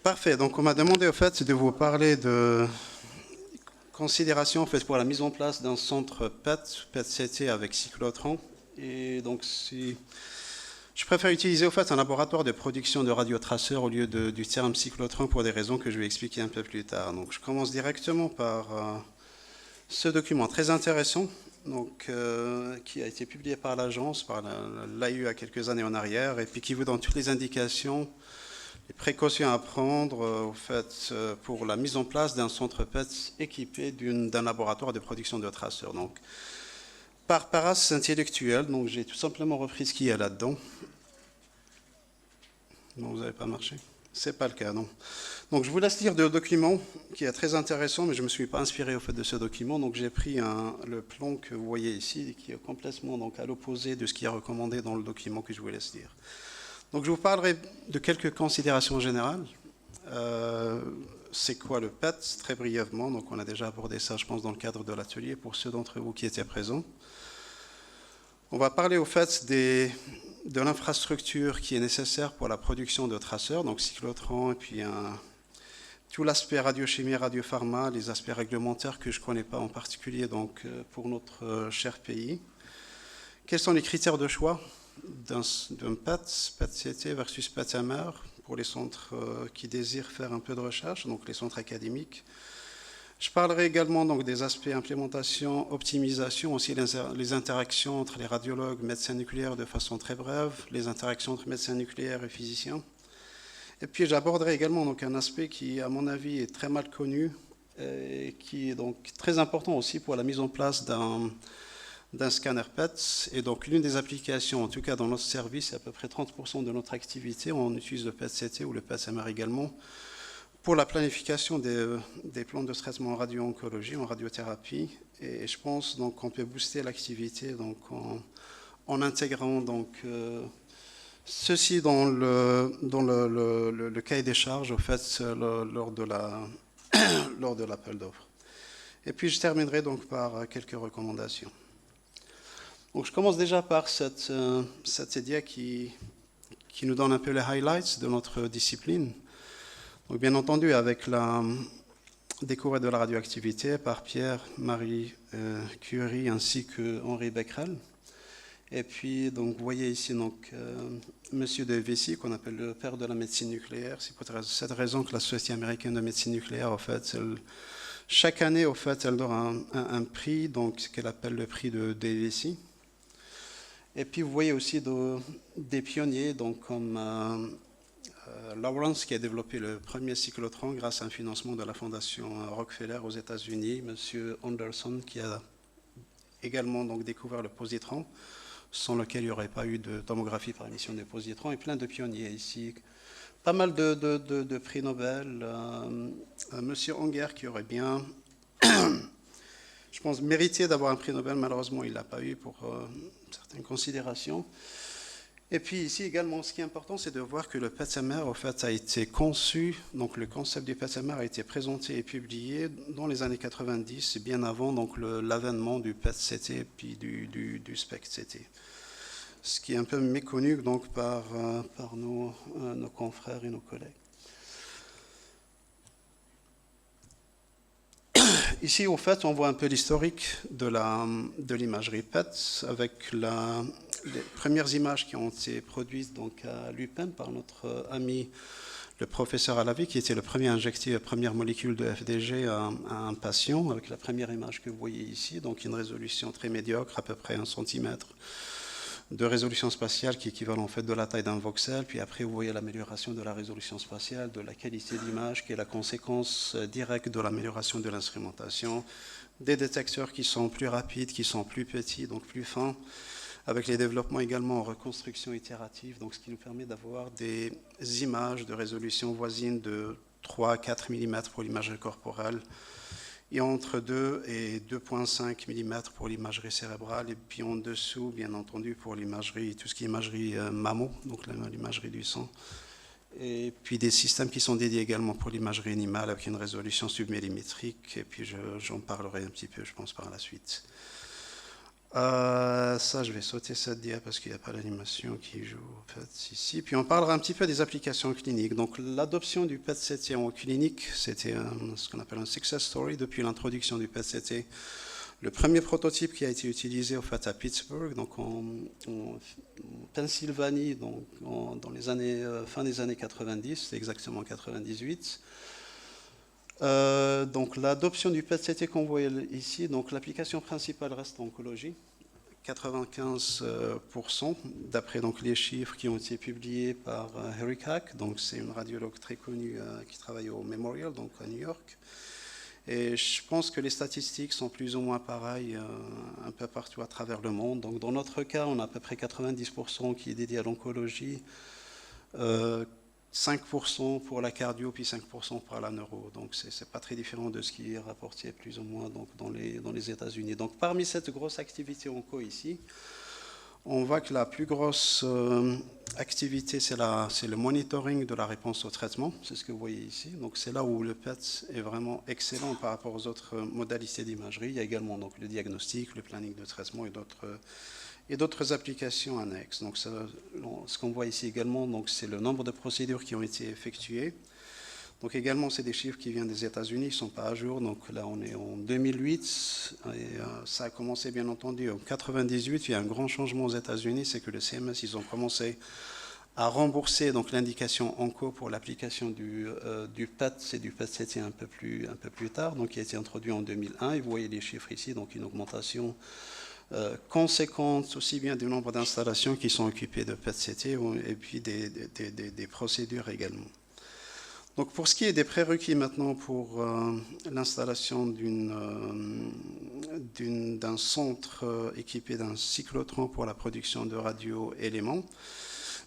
Parfait. Donc, on m'a demandé au fait de vous parler de considérations en fait, pour la mise en place d'un centre PET-CT avec cyclotron. Et donc, je préfère utiliser au fait un laboratoire de production de radiotraceurs au lieu du terme cyclotron pour des raisons que je vais expliquer un peu plus tard. Donc, je commence directement par ce document très intéressant, donc, qui a été publié par l'agence, par l'AU il y a quelques années en arrière, et puis qui vous donne toutes les indications, les précautions à prendre au fait, pour la mise en place d'un centre PET équipé d'un laboratoire de production de traceurs. Donc, par parasse intellectuelle, donc j'ai tout simplement repris ce qu'il y a là-dedans. Non, vous n'avez pas marché? C'est pas le cas, non. Donc je vous laisse lire le document qui est très intéressant, mais je ne me suis pas inspiré au fait de ce document. Donc j'ai pris le plan que vous voyez ici, qui est complètement donc, à l'opposé de ce qui est recommandé dans le document que je vous laisse lire. Donc je vous parlerai de quelques considérations générales. C'est quoi le PET, très brièvement. Donc on a déjà abordé ça, je pense, dans le cadre de l'atelier pour ceux d'entre vous qui étaient présents. On va parler au fait de l'infrastructure qui est nécessaire pour la production de traceurs, donc cyclotron, et puis tout l'aspect radiochimie, radiopharma, les aspects réglementaires que je ne connais pas en particulier donc, pour notre cher pays. Quels sont les critères de choix d'un PET, PET-CT versus PET-MR pour les centres qui désirent faire un peu de recherche, donc les centres académiques. Je parlerai également donc, des aspects implémentation, optimisation, aussi les interactions entre les radiologues, médecins nucléaires de façon très brève, les interactions entre médecins nucléaires et physiciens. Et puis j'aborderai également donc, un aspect qui, à mon avis, est très mal connu et qui est donc très important aussi pour la mise en place d'un scanner PET. Et donc l'une des applications, en tout cas dans notre service, c'est à peu près 30% de notre activité, on utilise le PET-CT ou le PET-MR également, pour la planification des plans de traitement en radio-oncologie, en radiothérapie. Et je pense donc qu'on peut booster l'activité donc, en intégrant donc, ceci dans le cahier des charges au fait, lors de l'appel d'offres. Et puis je terminerai donc par quelques recommandations. Donc je commence déjà par cette dia qui nous donne un peu les highlights de notre discipline. Donc, bien entendu, avec la découverte de la radioactivité par Pierre-Marie Curie ainsi que Henri Becquerel. Et puis, donc, vous voyez ici donc, Monsieur de Vessy, qu'on appelle le père de la médecine nucléaire. C'est pour cette raison que la Société américaine de médecine nucléaire, en fait, chaque année, en fait, elle donne un prix, donc, qu'elle appelle le prix de Vessy. Et puis, vous voyez aussi des pionniers, donc, comme Lawrence, qui a développé le premier cyclotron grâce à un financement de la fondation Rockefeller aux États-Unis, M. Anderson, qui a également donc, découvert le positron, sans lequel il n'y aurait pas eu de tomographie par émission de positron, et plein de pionniers ici. Pas mal de prix Nobel. M. Unger, qui aurait bien, je pense, mérité d'avoir un prix Nobel, malheureusement, il ne l'a pas eu pour certaines considérations. Et puis ici également, ce qui est important, c'est de voir que le PET-MR, en fait, a été conçu, donc le concept du PET-MR a été présenté et publié dans les années 90, bien avant donc l'avènement du PET-CT puis du SPECT-CT. Ce qui est un peu méconnu donc par nos confrères et nos collègues. Ici, au fait, on voit un peu l'historique de l'imagerie PET avec les premières images qui ont été produites donc, à l'UPenn par notre ami le professeur Alavi, qui était le premier à injecter la première molécule de FDG à un patient, avec la première image que vous voyez ici, donc une résolution très médiocre, à peu près 1 cm de résolution spatiale qui est équivalent en fait de la taille d'un voxel. Puis après, vous voyez l'amélioration de la résolution spatiale, de la qualité de l'image, qui est la conséquence directe de l'amélioration de l'instrumentation, des détecteurs qui sont plus rapides, qui sont plus petits, donc plus fins, avec les développements également en reconstruction itérative, donc ce qui nous permet d'avoir des images de résolution voisine de 3 à 4 mm pour l'imagerie corporelle, et entre 2 et 2,5 mm pour l'imagerie cérébrale, et puis en dessous, bien entendu, pour l'imagerie, tout ce qui est imagerie mammo, donc l'imagerie du sang, et puis des systèmes qui sont dédiés également pour l'imagerie animale avec une résolution submillimétrique, et puis j'en parlerai un petit peu, je pense, par la suite. Ça, je vais sauter cette dia parce qu'il n'y a pas l'animation qui joue en fait, ici. Puis on parlera un petit peu des applications cliniques. Donc l'adoption du PET-CT en clinique, c'était ce qu'on appelle un success story depuis l'introduction du PET-CT. Le premier prototype qui a été utilisé au fait à Pittsburgh, donc en Pennsylvanie, donc dans les années fin des années 90, c'est exactement 98. Donc l'adoption du PET-CT qu'on voit ici, donc l'application principale reste oncologie, 95%, d'après donc les chiffres qui ont été publiés par Eric Hack, donc c'est une radiologue très connue qui travaille au Memorial, donc à New York. Et je pense que les statistiques sont plus ou moins pareilles un peu partout à travers le monde. Donc dans notre cas, on a à peu près 90% qui est dédié à l'oncologie. 5% pour la cardio, puis 5% pour la neuro. Donc, ce n'est pas très différent de ce qui est rapporté plus ou moins donc, dans les États-Unis. Donc, parmi cette grosse activité onco ici, on voit que la plus grosse activité, c'est le monitoring de la réponse au traitement. C'est ce que vous voyez ici. Donc, c'est là où le PET est vraiment excellent par rapport aux autres modalités d'imagerie. Il y a également donc, le diagnostic, le planning de traitement et d'autres applications annexes. Donc, ce qu'on voit ici également, c'est le nombre de procédures qui ont été effectuées. Donc, également, c'est des chiffres qui viennent des États-Unis, ils ne sont pas à jour. Donc, là, on est en 2008, et ça a commencé, bien entendu, en 98. Il y a un grand changement aux États-Unis, c'est que le CMS, ils ont commencé à rembourser donc l'indication onco pour l'application du PET, c'est du PET-CT un peu plus tard, donc qui a été introduit en 2001. Et vous voyez les chiffres ici, donc une augmentation conséquente aussi bien du nombre d'installations qui sont occupées de PET-CT et puis des procédures également. Donc pour ce qui est des prérequis maintenant pour l'installation d'un centre équipé d'un cyclotron pour la production de radioéléments,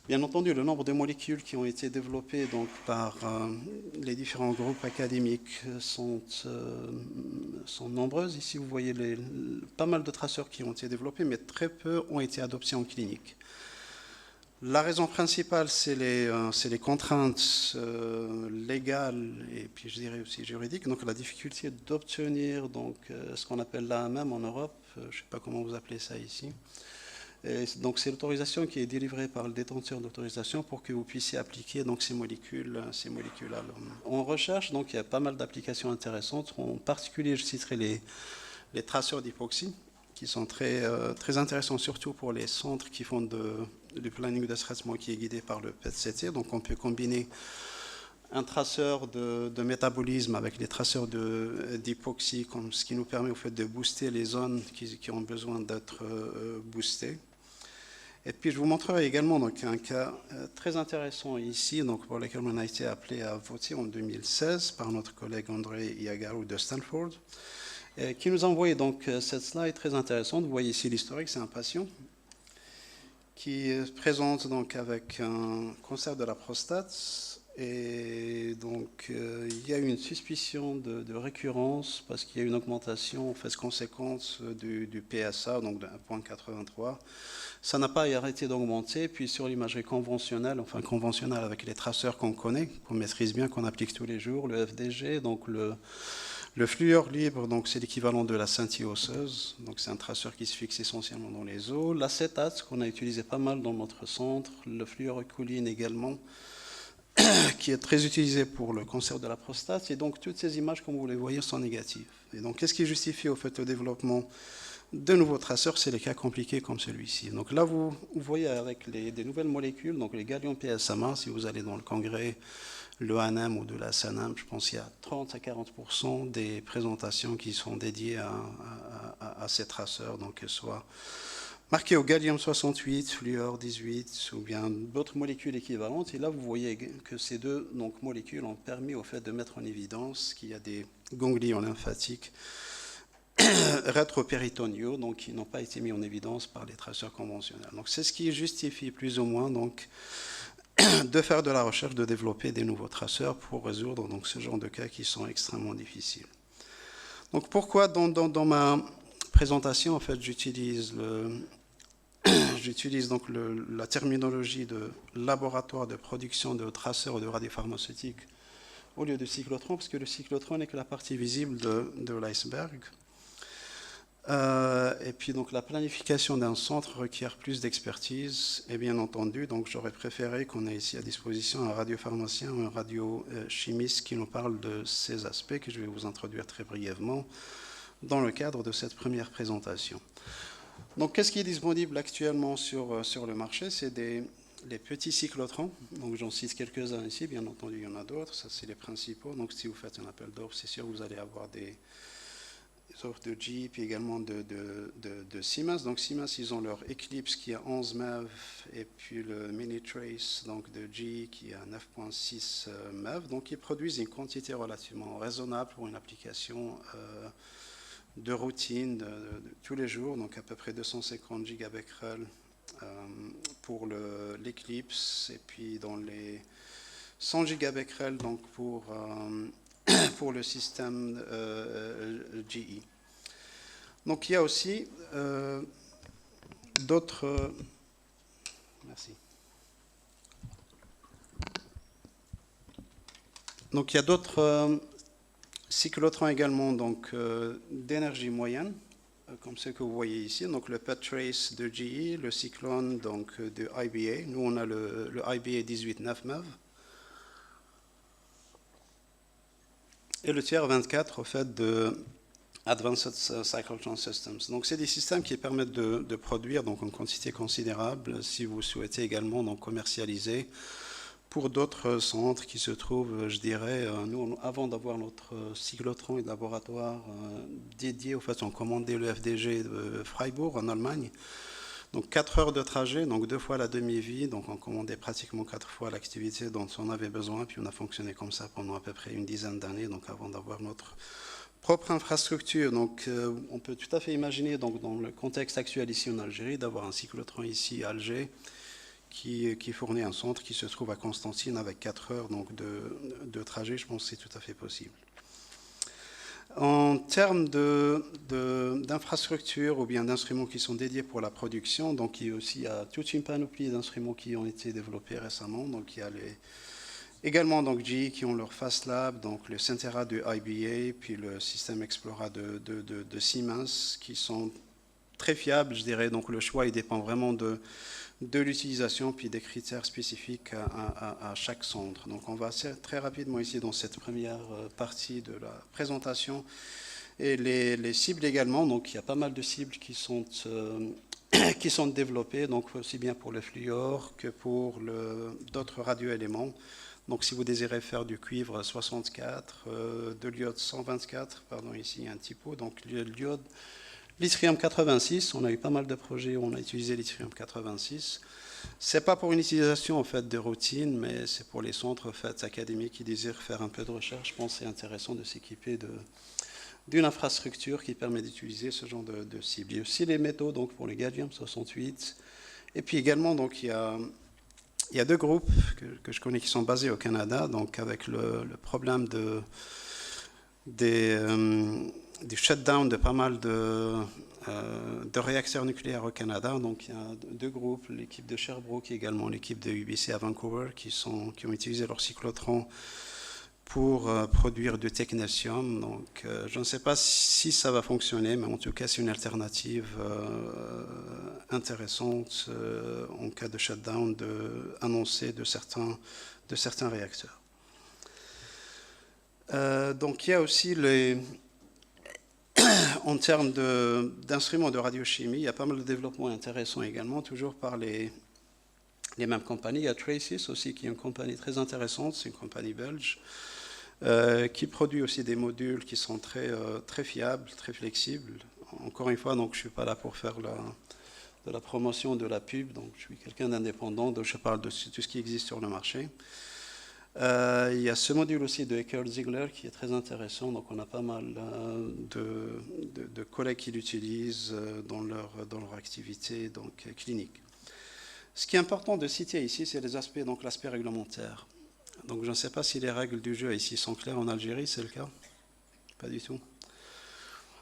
bien entendu, le nombre de molécules qui ont été développées donc, par les différents groupes académiques sont nombreuses. Ici, vous voyez pas mal de traceurs qui ont été développés, mais très peu ont été adoptés en clinique. La raison principale, c'est les contraintes légales et puis je dirais aussi juridiques. Donc la difficulté d'obtenir ce qu'on appelle l'AMM en Europe. Je ne sais pas comment vous appelez ça ici. Et donc c'est l'autorisation qui est délivrée par le détenteur d'autorisation pour que vous puissiez appliquer donc, ces molécules à l'homme. En recherche, donc il y a pas mal d'applications intéressantes. En particulier, je citerai les traceurs d'hypoxie qui sont très intéressants, surtout pour les centres qui font du planning de traitement qui est guidé par le PET-CT. Donc on peut combiner un traceur de métabolisme avec les traceurs d'hypoxie, ce qui nous permet au fait de booster les zones qui ont besoin d'être boostées. Et puis je vous montrerai également donc, un cas très intéressant ici, donc, pour lequel on a été appelé à voter en 2016 par notre collègue André Iagaru de Stanford, qui nous a envoyé donc, cette slide très intéressante. Vous voyez ici l'historique, c'est un patient qui présente donc, avec un cancer de la prostate. Et donc, il y a une suspicion de récurrence parce qu'il y a une augmentation en fait, conséquente du PSA, donc de 1,83. Ça n'a pas arrêté d'augmenter. Puis sur l'imagerie conventionnelle, enfin conventionnelle avec les traceurs qu'on connaît, qu'on maîtrise bien, qu'on applique tous les jours, le FDG, donc le fluor libre, donc c'est l'équivalent de la scintille osseuse, donc c'est un traceur qui se fixe essentiellement dans les os. L'acétate, qu'on a utilisé pas mal dans notre centre, le fluorocholine également, qui est très utilisé pour le cancer de la prostate. Et donc toutes ces images, comme vous les voyez, sont négatives. Et donc qu'est-ce qui justifie au fait le développement de nouveaux traceurs? C'est les cas compliqués comme celui-ci. Donc là, vous voyez avec des nouvelles molécules, donc les gallium PSMA, si vous allez dans le congrès, le ANM ou de la SANAM, je pense qu'il y a 30 à 40% des présentations qui sont dédiées à ces traceurs, donc que ce soit marqué au gallium 68, fluor 18 ou bien d'autres molécules équivalentes. Et là, vous voyez que ces deux molécules ont permis au fait de mettre en évidence qu'il y a des ganglions lymphatiques rétropéritonéaux, donc qui n'ont pas été mis en évidence par les traceurs conventionnels. Donc c'est ce qui justifie plus ou moins donc de faire de la recherche, de développer des nouveaux traceurs pour résoudre donc, ce genre de cas qui sont extrêmement difficiles. Donc pourquoi dans ma présentation, en fait, j'utilise donc la terminologie de laboratoire de production de traceurs de radiopharmaceutiques au lieu de cyclotron, parce que le cyclotron n'est que la partie visible de l'iceberg. Et puis donc la planification d'un centre requiert plus d'expertise et bien entendu donc j'aurais préféré qu'on ait ici à disposition un radiopharmacien ou un radiochimiste qui nous parle de ces aspects que je vais vous introduire très brièvement dans le cadre de cette première présentation. Donc qu'est-ce qui est disponible actuellement sur le marché? C'est les petits cyclotrons, donc j'en cite quelques-uns ici, bien entendu il y en a d'autres, ça c'est les principaux, donc si vous faites un appel d'offres c'est sûr vous allez avoir des offres de GE, puis également de Siemens. Donc Siemens, ils ont leur Eclipse qui a 11 MeV, et puis le Mini Trace donc de GE qui a 9.6 MeV. Donc ils produisent une quantité relativement raisonnable pour une application de routine de tous les jours, donc à peu près 250 gigabecquerels pour l'Eclipse, et puis dans les 100 gigabecquerels donc pour le système GE. Donc il y a aussi d'autres... Merci. Donc il y a d'autres cyclotrons également d'énergie moyenne, comme ce que vous voyez ici. Donc le PET-Trace de GE, le Cyclone donc, de IBA. Nous on a le IBA 18.9 MeV. Et le tiers 24 au fait de Advanced Cyclotron Systems. Donc c'est des systèmes qui permettent de produire donc en quantité considérable si vous souhaitez également donc commercialiser pour d'autres centres qui se trouvent, je dirais, nous avant d'avoir notre cyclotron et laboratoire dédié, au fait on commandait le FDG de Freiburg en Allemagne. Donc 4 heures de trajet, donc 2 fois la demi-vie, donc on commandait pratiquement 4 fois l'activité dont on avait besoin, puis on a fonctionné comme ça pendant à peu près une dizaine d'années, donc avant d'avoir notre propre infrastructure. Donc on peut tout à fait imaginer, donc dans le contexte actuel ici en Algérie, d'avoir un cyclotron ici à Alger qui fournit un centre qui se trouve à Constantine avec 4 heures donc, de trajet, je pense que c'est tout à fait possible. En termes d'infrastructures ou bien d'instruments qui sont dédiés pour la production, donc il y a toute une panoplie d'instruments qui ont été développés récemment. Donc il y a également donc GE qui ont leur FastLab, donc le Centera de IBA, puis le système Explora de Siemens, qui sont très fiables, je dirais. Donc le choix il dépend vraiment de l'utilisation puis des critères spécifiques à chaque centre. Donc on va très rapidement ici dans cette première partie de la présentation et les cibles également. Donc il y a pas mal de cibles qui sont développées, donc aussi bien pour le fluor que pour d'autres radioéléments. Donc si vous désirez faire du cuivre 64, de l'iode 124, pardon ici il y a un typo, donc l'iode l'yttrium 86, on a eu pas mal de projets où on a utilisé l'yttrium 86. Ce n'est pas pour une utilisation en fait, de routine, mais c'est pour les centres en fait, académiques qui désirent faire un peu de recherche. Je pense que c'est intéressant de s'équiper d'une infrastructure qui permet d'utiliser ce genre de cible. Il y a aussi les métaux donc, pour le gallium 68. Et puis également, donc, il y a 2 groupes que je connais qui sont basés au Canada, donc avec le problème du shutdown de pas mal de réacteurs nucléaires au Canada. Donc il y a 2 groupes, l'équipe de Sherbrooke et également l'équipe de UBC à Vancouver qui ont utilisé leur cyclotron pour produire du technétium. Donc je ne sais pas si ça va fonctionner, mais en tout cas c'est une alternative intéressante en cas de shutdown annoncé de certains réacteurs. Donc il y a aussi en termes d'instruments de radiochimie, il y a pas mal de développements intéressants également, toujours par les mêmes compagnies. Il y a Traces aussi, qui est une compagnie très intéressante, c'est une compagnie belge, qui produit aussi des modules qui sont très fiables, très flexibles. Encore une fois, donc, je ne suis pas là pour faire de la promotion, de la pub, donc je suis quelqu'un d'indépendant, donc je parle de tout ce qui existe sur le marché. Il y a ce module aussi de Eckert-Ziegler qui est très intéressant, donc on a pas mal de collègues qui l'utilisent dans leur activité donc, clinique. Ce qui est important de citer ici, c'est les aspects, donc l'aspect réglementaire. Donc je ne sais pas si les règles du jeu ici sont claires en Algérie, c'est le cas? Pas du tout.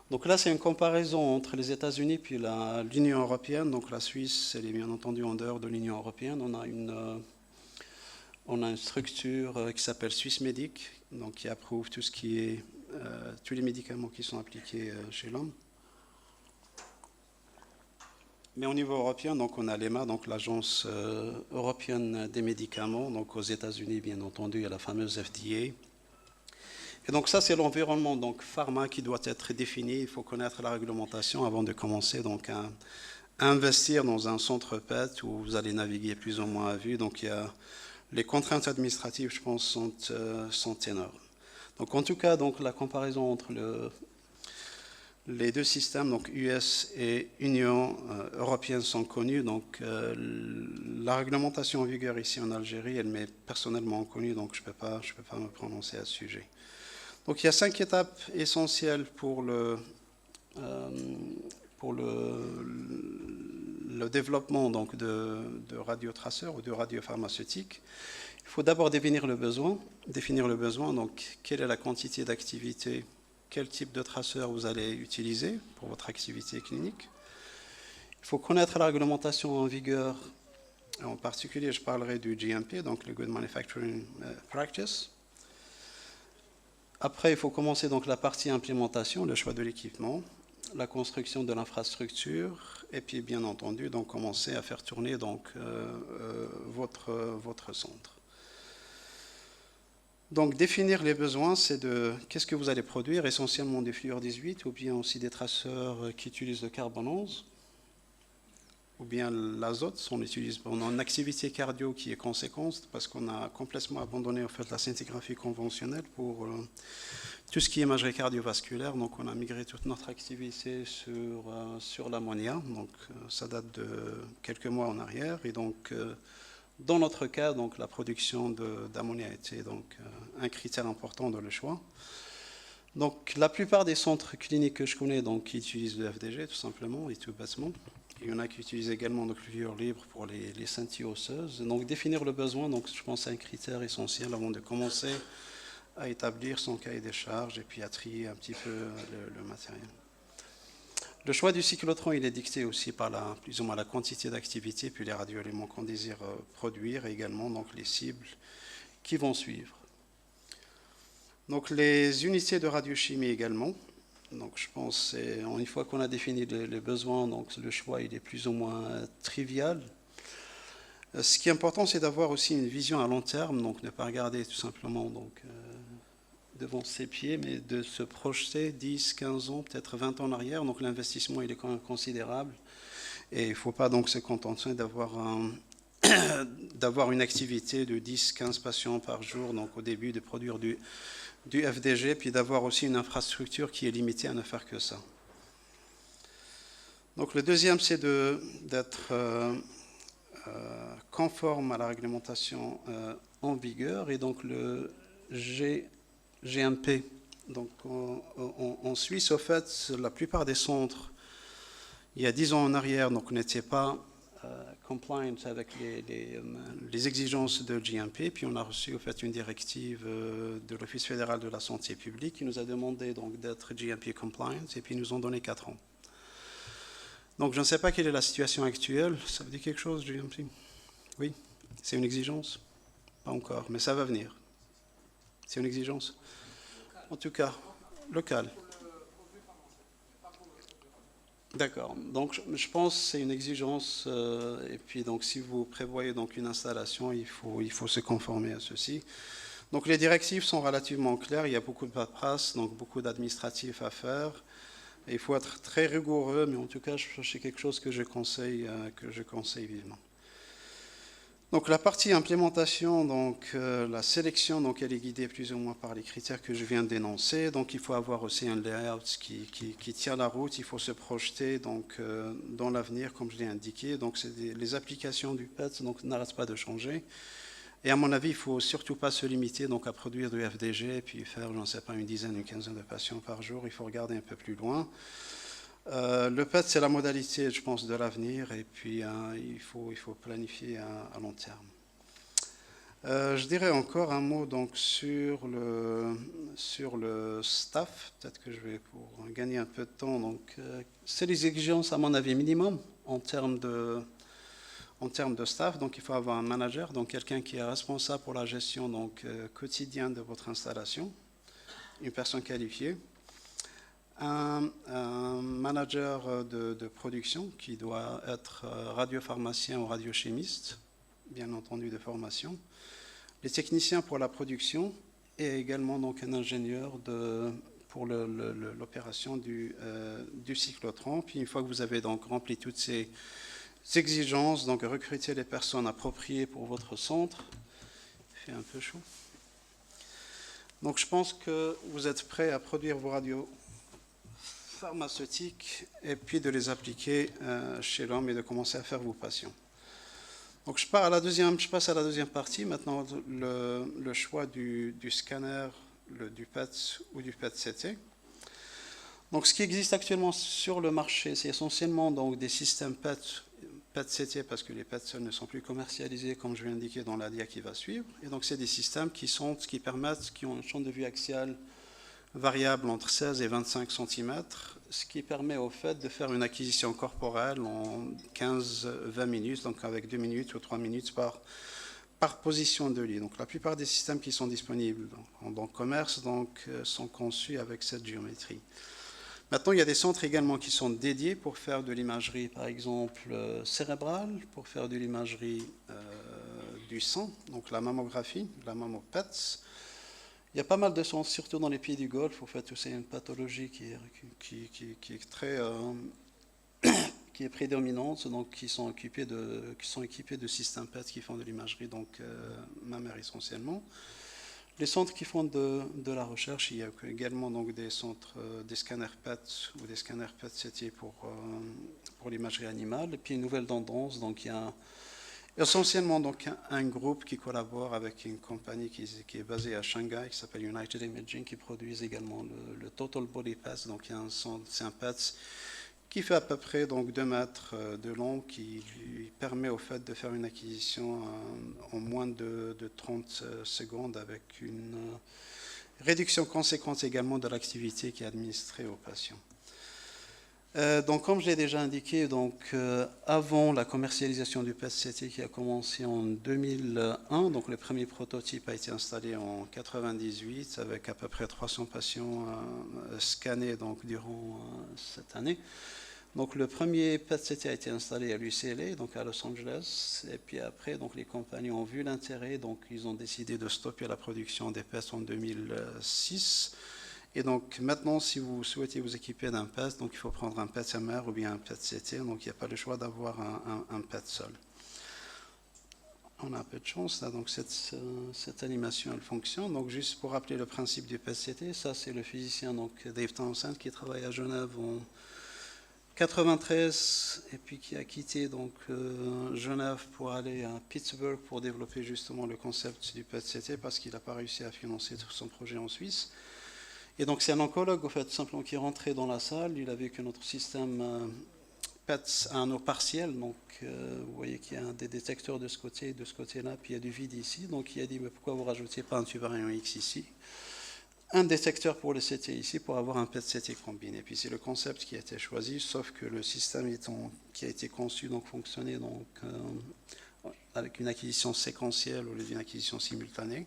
Donc là, c'est une comparaison entre les États-Unis puis l'Union européenne. Donc la Suisse, elle est bien entendu en dehors de l'Union européenne. On a une structure qui s'appelle Swissmedic, donc qui approuve tout ce qui est tous les médicaments qui sont appliqués chez l'homme. Mais au niveau européen, donc on a l'EMA, donc l'Agence européenne des médicaments. Donc aux États-Unis, bien entendu, il y a la fameuse FDA. Et donc ça, c'est l'environnement donc pharma qui doit être défini. Il faut connaître la réglementation avant de commencer donc à investir dans un centre PET où vous allez naviguer plus ou moins à vue. Donc il y a les contraintes administratives, je pense, sont énormes. Donc en tout cas, donc la comparaison entre les deux systèmes, donc US et Union européenne, sont connus. Donc la réglementation en vigueur ici en Algérie, elle m'est personnellement connue, donc je ne peux pas me prononcer à ce sujet. Donc il y a 5 étapes essentielles pour le développement donc, de radiotraceurs ou de radiopharmaceutiques. Il faut d'abord définir le besoin. Donc quelle est la quantité d'activité, quel type de traceur vous allez utiliser pour votre activité clinique. Il faut connaître la réglementation en vigueur. En particulier, je parlerai du GMP, donc le Good Manufacturing Practice. Après, il faut commencer donc la partie implémentation, le choix de l'équipement, la construction de l'infrastructure, et puis bien entendu, donc commencer à faire tourner donc votre centre. Donc définir les besoins, c'est de qu'est-ce que vous allez produire, essentiellement des fluor 18 ou bien aussi des traceurs qui utilisent le carbone 11 ou bien l'azote. On utilise pendant une activité cardio qui est conséquente parce qu'on a complètement abandonné en fait la scintigraphie conventionnelle pour tout ce qui est imagerie cardiovasculaire. Donc on a migré toute notre activité sur l'ammonia. Donc ça date de quelques mois en arrière et donc dans notre cas, donc, la production d'ammonia était donc, un critère important dans le choix. Donc, la plupart des centres cliniques que je connais donc, qui utilisent le FDG, tout simplement, et tout bêtement. Il y en a qui utilisent également donc, le fluor libre pour les scintilles osseuses. Donc, définir le besoin, donc, je pense, c'est un critère essentiel avant de commencer à établir son cahier des charges et puis à trier un petit peu le matériel. Le choix du cyclotron, il est dicté aussi par plus ou moins la quantité d'activité, puis les radioéléments qu'on désire produire, et également donc, les cibles qui vont suivre. Donc les unités de radiochimie également. Donc je pense une fois qu'on a défini les besoins, donc le choix il est plus ou moins trivial. Ce qui est important, c'est d'avoir aussi une vision à long terme, donc ne pas regarder tout simplement devant ses pieds, mais de se projeter 10, 15 ans, peut-être 20 ans en arrière. Donc l'investissement, il est quand même considérable. Et il ne faut pas donc se contenter d'avoir une activité de 10, 15 patients par jour, donc au début de produire du FDG, puis d'avoir aussi une infrastructure qui est limitée à ne faire que ça. Donc le deuxième, c'est d'être conforme à la réglementation en vigueur. Et donc le GMP. Donc en Suisse, au fait, la plupart des centres, il y a 10 ans en arrière, n'étaient pas compliant avec les exigences de GMP. Puis on a reçu au fait une directive de l'Office fédéral de la santé publique qui nous a demandé donc d'être GMP compliant et puis ils nous ont donné 4 ans. Donc je ne sais pas quelle est la situation actuelle. Ça vous dit quelque chose, GMP? Oui, c'est une exigence? Pas encore, mais ça va venir. C'est une exigence? En tout cas, locale. D'accord. Donc, je pense que c'est une exigence. Et puis, donc, si vous prévoyez donc une installation, il faut se conformer à ceci. Donc, les directives sont relativement claires. Il y a beaucoup de paperasse, donc beaucoup d'administratifs à faire. Et il faut être très rigoureux, mais en tout cas, c'est quelque chose que je conseille vivement. Donc la partie implémentation, donc la sélection, donc elle est guidée plus ou moins par les critères que je viens d'énoncer. Donc il faut avoir aussi un layout qui tient la route. Il faut se projeter donc dans l'avenir, comme je l'ai indiqué. Donc les applications du PET donc n'arrêtent pas de changer. Et à mon avis, il faut surtout pas se limiter donc à produire du FDG et puis faire, je ne sais pas, une dizaine, une quinzaine de patients par jour. Il faut regarder un peu plus loin. Le PET, c'est la modalité, je pense, de l'avenir, et puis il faut planifier à long terme. Je dirais encore un mot donc, sur le staff, peut-être que je vais pour gagner un peu de temps. Donc, c'est les exigences, à mon avis, minimum en termes de staff. Donc, il faut avoir un manager, donc quelqu'un qui est responsable pour la gestion donc, quotidienne de votre installation, une personne qualifiée. un manager de production qui doit être radiopharmacien ou radiochimiste, bien entendu de formation, les techniciens pour la production et également donc un ingénieur pour l'opération du cyclotron. Puis une fois que vous avez donc rempli toutes ces exigences, donc recruter les personnes appropriées pour votre centre. Il fait un peu chaud. Donc je pense que vous êtes prêts à produire vos radios pharmaceutiques et puis de les appliquer chez l'homme et de commencer à faire vos patients. Donc je passe à la deuxième partie. Maintenant, le choix du scanner, du PET ou du PET-CT. Donc ce qui existe actuellement sur le marché, c'est essentiellement donc, des systèmes PET-CT parce que les PET seuls ne sont plus commercialisés, comme je l'ai indiqué dans la dia qui va suivre. Et donc c'est des systèmes qui ont un champ de vue axial variable entre 16 et 25 cm, ce qui permet au fait de faire une acquisition corporelle en 15-20 minutes, donc avec 2 minutes ou 3 minutes par position de lit. Donc la plupart des systèmes qui sont disponibles dans le commerce sont conçus avec cette géométrie. Maintenant, il y a des centres également qui sont dédiés pour faire de l'imagerie, par exemple, cérébrale, pour faire de l'imagerie du sang, donc la mammographie, la mammopets. Il y a pas mal de centres, surtout dans les pays du Golfe, au fait, c'est une pathologie qui est très... qui est prédominante, donc qui sont équipés de systèmes PET qui font de l'imagerie, donc mammaire essentiellement. Les centres qui font de la recherche, il y a également donc des centres, des scanners PET ou des scanners PET-CT pour l'imagerie animale. Et puis une nouvelle tendance, donc il y a essentiellement donc un groupe qui collabore avec une compagnie qui est basée à Shanghai, qui s'appelle United Imaging, qui produit également le Total Body PET. Donc c'est un PET qui fait à peu près donc 2 mètres de long, qui lui permet au fait de faire une acquisition en moins de 30 secondes avec une réduction conséquente également de l'activité qui est administrée aux patients. Donc comme je l'ai déjà indiqué, donc, avant la commercialisation du PET-CT qui a commencé en 2001, donc le premier prototype a été installé en 1998 avec à peu près 300 patients scannés donc, durant cette année. Donc le premier PET-CT a été installé à l'UCLA, donc à Los Angeles, et puis après donc les compagnies ont vu l'intérêt, donc ils ont décidé de stopper la production des PET en 2006. Et donc maintenant, si vous souhaitez vous équiper d'un PET, donc il faut prendre un PET-MR ou bien un PET-CT, donc il n'y a pas le choix d'avoir un PET seul. On a un peu de chance, là, donc cette animation elle fonctionne. Donc juste pour rappeler le principe du PET-CT, ça c'est le physicien donc Dave Townsend qui travaille à Genève en 93 et puis qui a quitté donc Genève pour aller à Pittsburgh pour développer justement le concept du PET-CT parce qu'il n'a pas réussi à financer tout son projet en Suisse. Et donc c'est un oncologue au fait simplement qui est rentré dans la salle, il a vu que notre système PET a un eau partiel, donc vous voyez qu'il y a des détecteurs de ce côté et de ce côté-là, puis il y a du vide ici, donc il a dit mais pourquoi vous rajoutez pas un tube à rayon X ici, un détecteur pour le CT ici pour avoir un PET-CT combiné. Puis c'est le concept qui a été choisi, sauf que le système qui a été conçu donc fonctionnait donc avec une acquisition séquentielle au lieu d'une acquisition simultanée.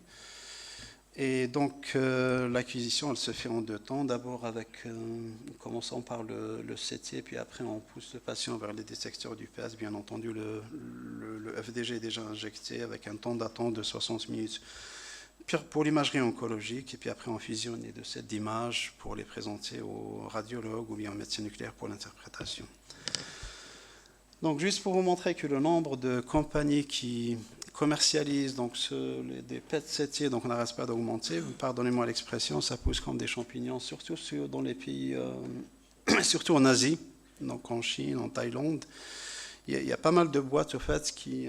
Et donc l'acquisition elle se fait en 2 temps, d'abord commençant par le CT, puis après on pousse le patient vers les détecteurs du PET. Bien entendu le FDG est déjà injecté avec un temps d'attente de 60 minutes pour l'imagerie oncologique, et puis après on fusionne les 2 sets d'images pour les présenter aux radiologues ou bien aux médecins nucléaires pour l'interprétation. Donc juste pour vous montrer que le nombre de compagnies qui commercialisent donc des PET-CT, donc on n'arrête pas d'augmenter, pardonnez-moi l'expression, ça pousse comme des champignons, surtout dans les pays, surtout en Asie, donc en Chine, en Thaïlande. Il y a pas mal de boîtes au fait qui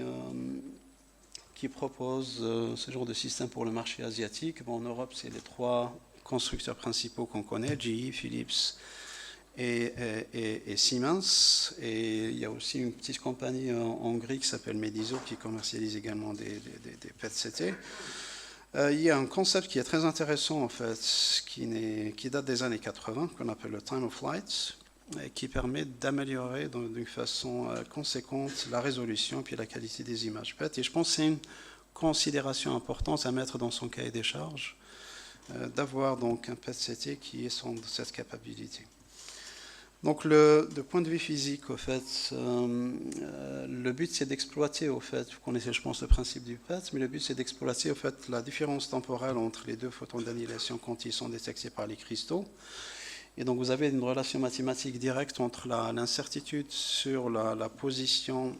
proposent ce genre de système pour le marché asiatique. Bon, en Europe, c'est les 3 constructeurs principaux qu'on connaît, GE, Philips et Siemens. Et il y a aussi une petite compagnie en Hongrie qui s'appelle Mediso qui commercialise également des PET-CT. Il y a un concept qui est très intéressant en fait, qui date des années 80, qu'on appelle le time of flight, et qui permet d'améliorer d'une façon conséquente la résolution puis la qualité des images PET. Et je pense que c'est une considération importante à mettre dans son cahier des charges. d'avoir donc un PET-CT qui est sans cette capacité. Donc, de point de vue physique, au fait, le but c'est d'exploiter, au fait, vous connaissez, je pense, le principe du PET, mais le but c'est d'exploiter, au fait, la différence temporelle entre les deux photons d'annihilation quand ils sont détectés par les cristaux. Et donc, vous avez une relation mathématique directe entre l'incertitude sur la position,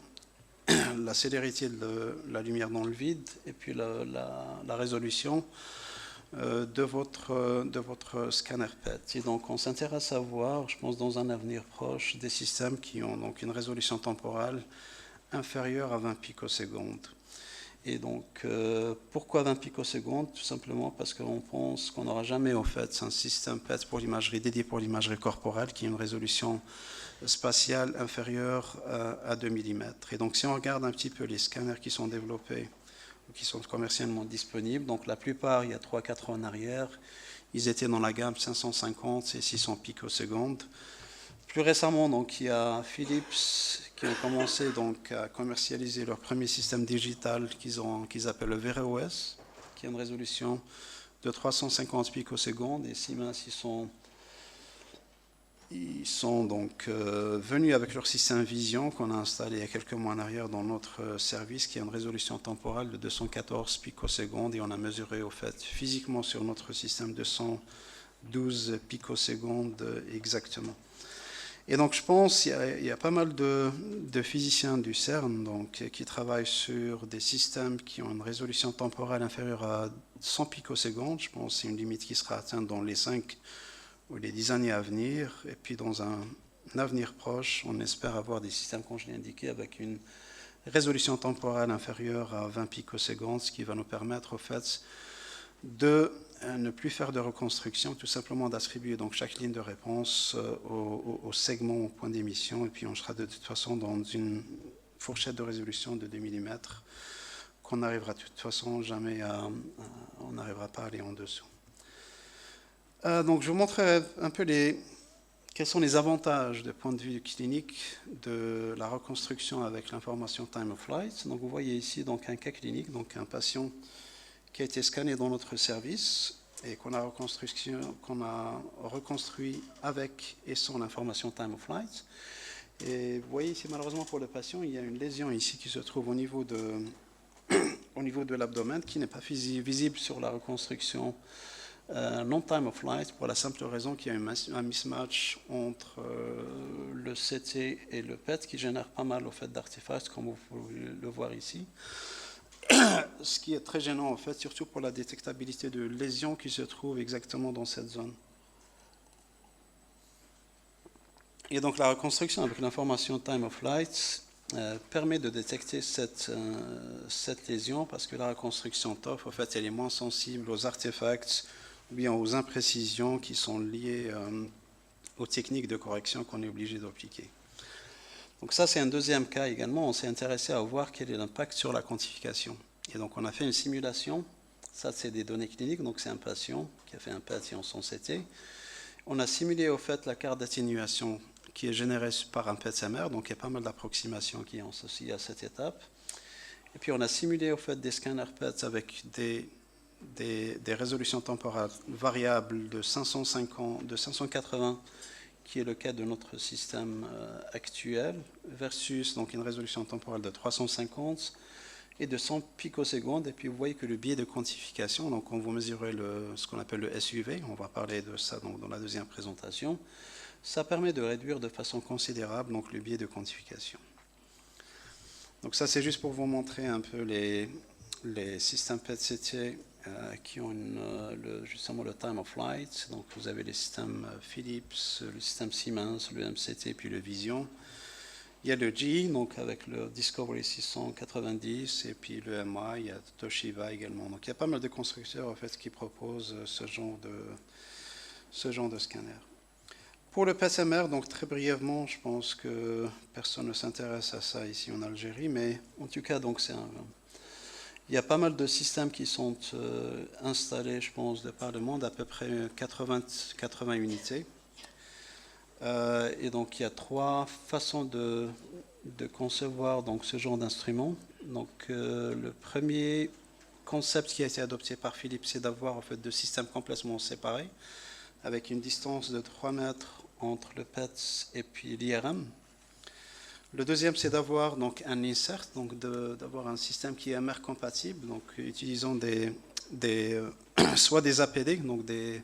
la célérité de la lumière dans le vide, et puis la résolution de votre scanner PET. Et donc, on s'intéresse à voir, je pense, dans un avenir proche, des systèmes qui ont donc une résolution temporelle inférieure à 20 picosecondes. Et donc, pourquoi 20 picosecondes? Tout simplement parce qu'on pense qu'on n'aura jamais, au fait, un système PET pour l'imagerie dédié pour l'imagerie corporelle qui a une résolution spatiale inférieure à 2 mm. Et donc, si on regarde un petit peu les scanners qui sont développés, qui sont commercialement disponibles. Donc la plupart, il y a 3-4 ans en arrière, ils étaient dans la gamme 550 et 600 picosecondes. Plus récemment, donc, il y a Philips qui ont commencé donc, à commercialiser leur premier système digital qu'ils appellent le VROS, qui a une résolution de 350 picosecondes, et Siemens, ils sont donc venus avec leur système Vision qu'on a installé il y a quelques mois en arrière dans notre service qui a une résolution temporelle de 214 picosecondes, et on a mesuré au fait physiquement sur notre système 212 picosecondes exactement. Et donc je pense qu'il y a pas mal de physiciens du CERN donc, qui travaillent sur des systèmes qui ont une résolution temporelle inférieure à 100 picosecondes. Je pense que c'est une limite qui sera atteinte dans les 5 ou les 10 années à venir, et puis dans un avenir proche, on espère avoir des systèmes, comme je l'ai indiqué, avec une résolution temporelle inférieure à 20 picosecondes, ce qui va nous permettre, au fait, de ne plus faire de reconstruction, tout simplement d'attribuer donc chaque ligne de réponse au segment, au point d'émission, et puis on sera de toute façon dans une fourchette de résolution de 2 mm, qu'on n'arrivera de toute façon jamais on n'arrivera pas à aller en dessous. Donc je vous montrerai un peu quels sont les avantages de point de vue clinique de la reconstruction avec l'information time of flight. Donc vous voyez ici donc un cas clinique, donc un patient qui a été scanné dans notre service et qu'on a reconstruit avec et sans l'information time of flight. Et vous voyez ici malheureusement pour le patient, il y a une lésion ici qui se trouve au niveau de l'abdomen qui n'est pas visible sur la reconstruction non time of flight, pour la simple raison qu'il y a un mismatch entre le CT et le PET qui génère pas mal au fait d'artefacts, comme vous pouvez le voir ici. Ce qui est très gênant en fait, surtout pour la détectabilité de lésions qui se trouvent exactement dans cette zone. Et donc la reconstruction avec l'information time of flight permet de détecter cette lésion, parce que la reconstruction TOF, en fait, elle est moins sensible aux artefacts ou bien aux imprécisions qui sont liées aux techniques de correction qu'on est obligé d'appliquer. Donc ça, c'est un deuxième cas également. On s'est intéressé à voir quel est l'impact sur la quantification. Et donc on a fait une simulation. Ça, c'est des données cliniques. Donc c'est un patient qui a fait un PET en son CT. On a simulé au fait la carte d'atténuation qui est générée par un PET-MR. Donc il y a pas mal d'approximations qui sont associées à cette étape. Et puis on a simulé au fait des scanners PET avec des résolutions temporelles variables de 550, de 580, qui est le cas de notre système actuel, versus donc une résolution temporelle de 350 et de 100 picosecondes. Et puis vous voyez que le biais de quantification, donc quand vous mesurez ce qu'on appelle le SUV, on va parler de ça donc, dans la deuxième présentation, ça permet de réduire de façon considérable donc, le biais de quantification. Donc ça c'est juste pour vous montrer un peu les systèmes PET-CT qui ont justement le time of flight. Donc vous avez les systèmes Philips, le système Siemens, le MCT, puis le Vision. Il y a le GE, donc avec le Discovery 690, et puis le MI, il y a Toshiba également. Donc il y a pas mal de constructeurs en fait, qui proposent ce genre de scanner. Pour le PET-MR, donc très brièvement, je pense que personne ne s'intéresse à ça ici en Algérie, mais en tout cas, donc il y a pas mal de systèmes qui sont installés, je pense, de par le monde, à peu près 80 unités. Et donc il y a 3 façons de concevoir donc, ce genre d'instrument. Donc le premier concept qui a été adopté par Philips, c'est d'avoir en fait deux systèmes complètement séparés, avec une distance de 3 mètres entre le PET et puis l'IRM. Le deuxième, c'est d'avoir donc un insert, donc d'avoir un système qui est MR compatible, donc utilisant soit des APD, donc des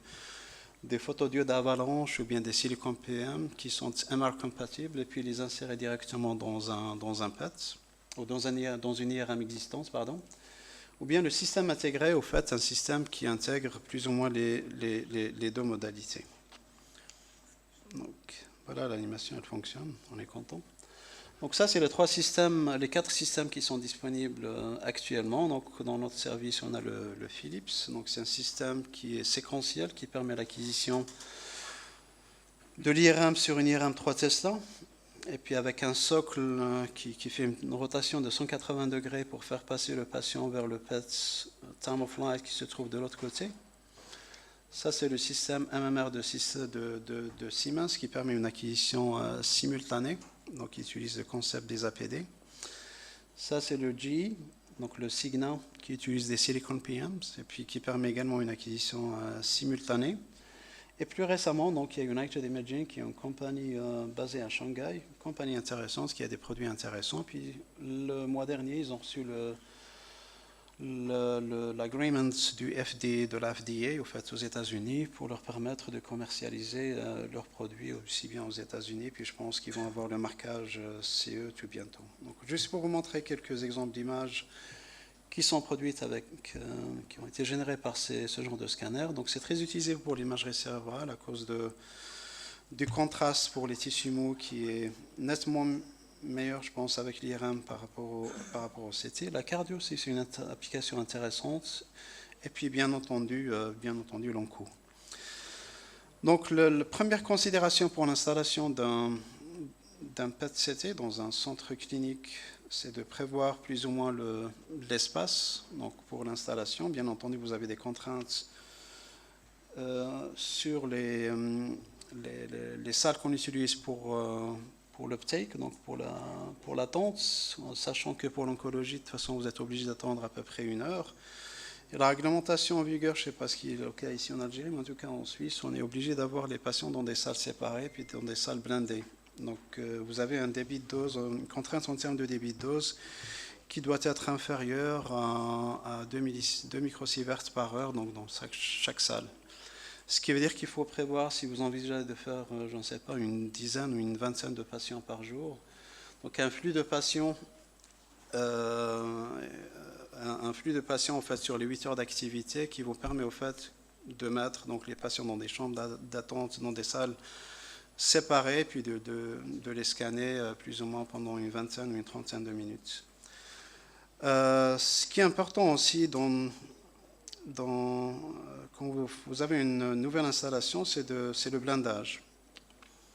photodiodes avalanche ou bien des silicon PM qui sont MR compatibles et puis les insérer directement dans un PET ou dans une IRM existante, pardon. Ou bien le système intégré, au fait, un système qui intègre plus ou moins les deux modalités. Donc voilà, l'animation elle fonctionne, on est content. Donc ça, c'est les quatre systèmes qui sont disponibles actuellement. Donc dans notre service, on a le Philips. Donc c'est un système qui est séquentiel, qui permet l'acquisition de l'IRM sur une IRM 3 Tesla. Et puis avec un socle qui fait une rotation de 180 degrés pour faire passer le patient vers le PET Time of Flight qui se trouve de l'autre côté. Ça, c'est le système MMR de Siemens qui permet une acquisition simultanée. Donc, il utilise le concept des APD. Ça, c'est le GE, donc le Signa, qui utilise des Silicon PMs et puis qui permet également une acquisition simultanée. Et plus récemment, donc, il y a United Imaging, qui est une compagnie basée à Shanghai, une compagnie intéressante qui a des produits intéressants. Puis, le mois dernier, ils ont reçu l'agreement de la FDA aux États-Unis pour leur permettre de commercialiser leurs produits aussi bien aux États-Unis, puis je pense qu'ils vont avoir le marquage CE tout bientôt. Donc, juste pour vous montrer quelques exemples d'images qui sont produites qui ont été générées par ce genre de scanner. Donc c'est très utilisé pour l'imagerie cérébrale à cause du contraste pour les tissus mous qui est nettement meilleur, je pense, avec l'IRM par rapport au CT. La cardio, c'est une application intéressante. Et puis, bien entendu long cours. Donc, la première considération pour l'installation d'un PET-CT dans un centre clinique, c'est de prévoir plus ou moins l'espace. Donc, pour l'installation, bien entendu, vous avez des contraintes sur les salles qu'on utilise pour l'uptake, donc pour l'attente, sachant que pour l'oncologie, de toute façon, vous êtes obligé d'attendre à peu près 1 heure. Et la réglementation en vigueur, je ne sais pas ce qui est le cas ici en Algérie, mais en tout cas en Suisse, on est obligé d'avoir les patients dans des salles séparées, puis dans des salles blindées. Donc vous avez un débit de dose, une contrainte en termes de débit de dose qui doit être inférieur à 2 microsieverts par heure, donc dans chaque salle. Ce qui veut dire qu'il faut prévoir, si vous envisagez de faire, je ne sais pas, une dizaine ou une vingtaine de patients par jour, donc un flux de patients en fait, sur les 8 heures d'activité qui vous permet au fait de mettre donc, les patients dans des chambres d'attente, dans des salles séparées, puis de les scanner plus ou moins pendant une vingtaine ou une trentaine de minutes. Ce qui est important aussi quand vous avez une nouvelle installation, c'est le blindage.